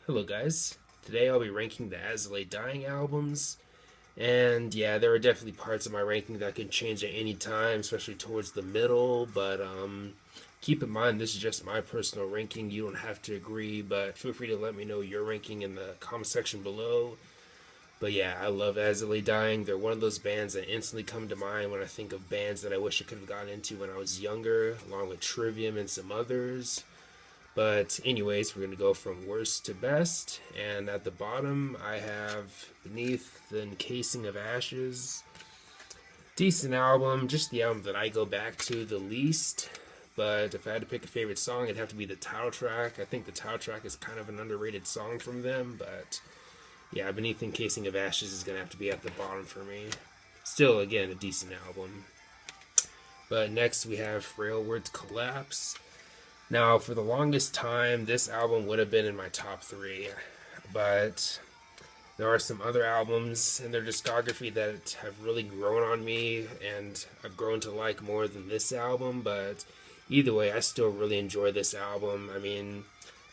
Hello guys, today I'll be ranking the As I Lay Dying albums, and yeah, there are definitely parts of my ranking that can change at any time, especially towards the middle, but keep in mind this is just my personal ranking. You don't have to agree, but feel free to let me know your ranking in the comment section below. But yeah, I love As I Lay Dying. They're one of those bands that instantly come to mind when I think of bands that I wish I could have gotten into when I was younger, along with Trivium and some others. But anyways, we're gonna go from worst to best, and at the bottom I have Beneath the Encasing of Ashes. Decent album, just the album that I go back to the least. But if I had to pick a favorite song, it'd have to be the title track. I think the title track is kind of an underrated song from them, but yeah, Beneath the Encasing of Ashes is gonna have to be at the bottom for me. Still, again, a decent album. But next we have Frail Words Collapse. Now, for the longest time, this album would have been in my top three, but there are some other albums in their discography that have really grown on me and I've grown to like more than this album. But either way, I still really enjoy this album. I mean,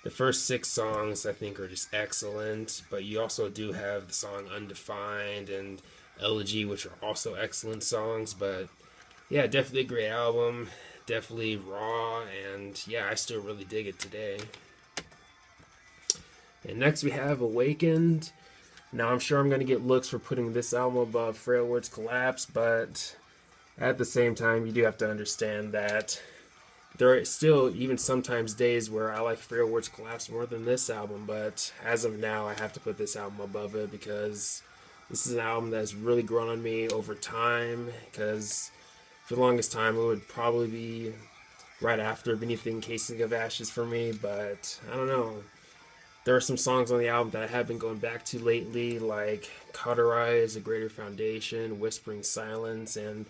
the first six songs I think are just excellent, but you also do have the song Undefined and Elegy, which are also excellent songs. But yeah, definitely a great album. Definitely raw, and yeah, I still really dig it today. And next we have Awakened. Now, I'm sure I'm going to get looks for putting this album above Frail Words Collapse, but at the same time, you do have to understand that there are still, even sometimes, days where I like Frail Words Collapse more than this album, but as of now, I have to put this album above it because this is an album that's really grown on me over time, because for the longest time it would probably be right after Beneath the Encasing of Ashes for me, but I don't know. There are some songs on the album that I have been going back to lately, like Cauterize, A Greater Foundation, Whispering Silence, and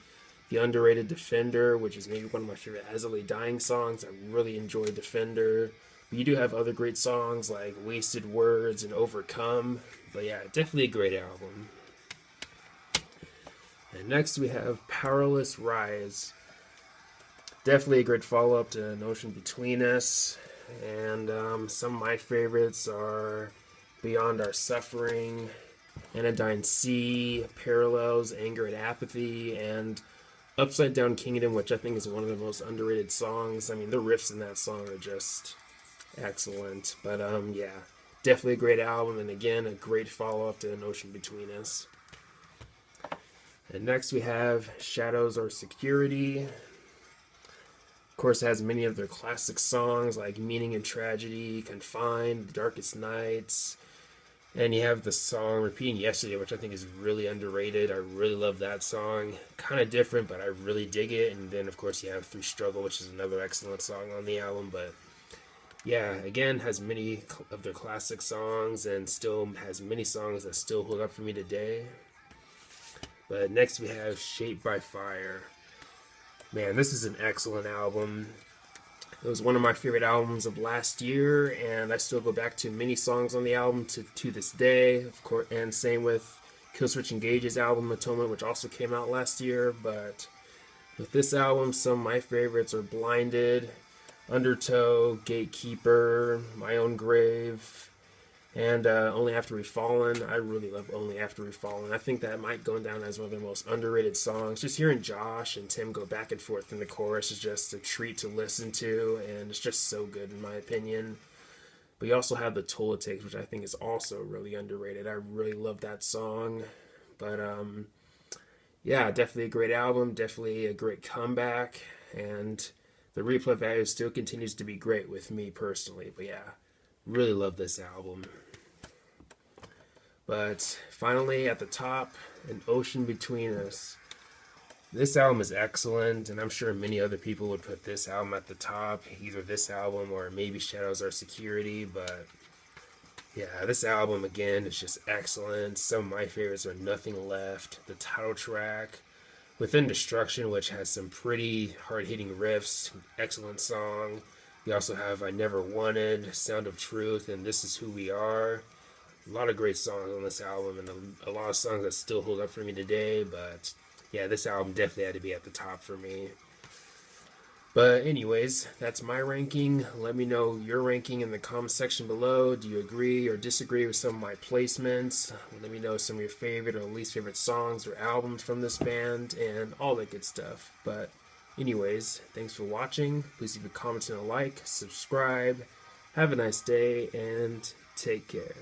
the underrated Defender, which is maybe one of my favorite As I Lay Dying songs. I really enjoy Defender. But you do have other great songs like Wasted Words and Overcome. But yeah, definitely a great album. And next we have Powerless Rise. Definitely a great follow up to An Ocean Between Us. And some of my favorites are Beyond Our Suffering, Anodyne Sea, Parallels, Anger and Apathy, and Upside Down Kingdom, which I think is one of the most underrated songs. I mean, the riffs in that song are just excellent. But yeah, definitely a great album, and again, a great follow up to An Ocean Between Us. And next we have Shadows Are Security. Of course, it has many of their classic songs like Meaning and Tragedy, Confined, The Darkest Nights. And you have the song Repeating Yesterday, which I think is really underrated. I really love that song. Kind of different, but I really dig it. And then, of course, you have Through Struggle, which is another excellent song on the album. But yeah, again, has many of their classic songs and still has many songs that still hold up for me today. But next we have Shaped by Fire. Man, this is an excellent album. It was one of my favorite albums of last year, and I still go back to many songs on the album to this day. Of course, and same with Killswitch Engage's album Atonement, which also came out last year. But with this album, some of my favorites are Blinded, Undertow, Gatekeeper, My Own Grave, and Only After We've Fallen. I really love Only After We've Fallen. I think that might go down as one of the most underrated songs. Just hearing Josh and Tim go back and forth in the chorus is just a treat to listen to, and it's just so good in my opinion. But you also have The Toll It Takes, which I think is also really underrated. I really love that song. But yeah, definitely a great album, definitely a great comeback, and the replay value still continues to be great with me personally. But yeah, really love this album. But finally, at the top, An Ocean Between Us. This album is excellent, and I'm sure many other people would put this album at the top, either this album or maybe Shadows Are Security. But yeah, this album again is just excellent. Some of my favorites are Nothing Left, the title track, Within Destruction, which has some pretty hard-hitting riffs, excellent song. You also have I Never Wanted, Sound of Truth, and This Is Who We Are. A lot of great songs on this album, and a lot of songs that still hold up for me today. But yeah, this album definitely had to be at the top for me. But anyways, that's my ranking. Let me know your ranking in the comment section below. Do you agree or disagree with some of my placements? Let me know some of your favorite or least favorite songs or albums from this band and all that good stuff. But anyways, thanks for watching. Please leave a comment and a like, subscribe. Have a nice day and take care.